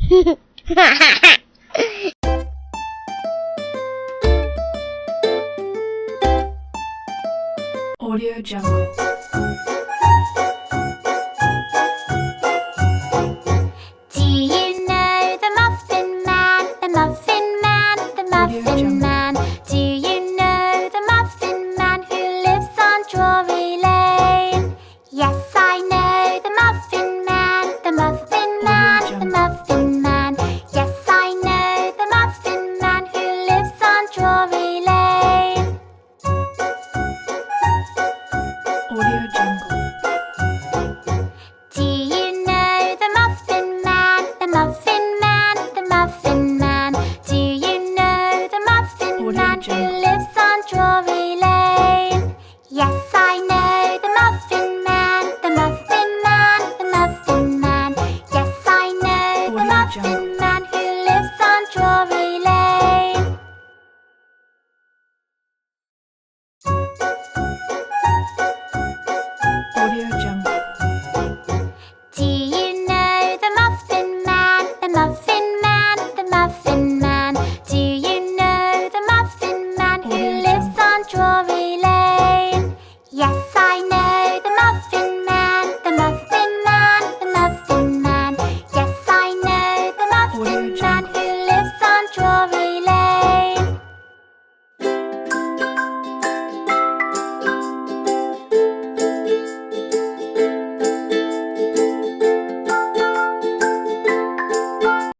Audio Jungle. Do you know the Muffin Man, the Muffin Man, the Muffin Man? Do you know the Muffin Man who lives on Drury Lane? Yes, I know the Muffin Man, the Muffin Man, the Muffin Man. Yes, I know the Muffin Man who lives on Drury Lane. Audio Jungle. Do you know the Muffin Man, the Muffin Man, the Muffin Man? Do you know the Muffin Man who lives on Drury Lane? Yes, I know the Muffin Man, the Muffin Man, the Muffin Man. Yes, I know the Muffin Man who lives on Drury Lane. Audio Jungle. Do you know the Muffin Man, the Muffin Man, the Muffin Man? Do you know the Muffin Man who lives on Drury Lane? Yes,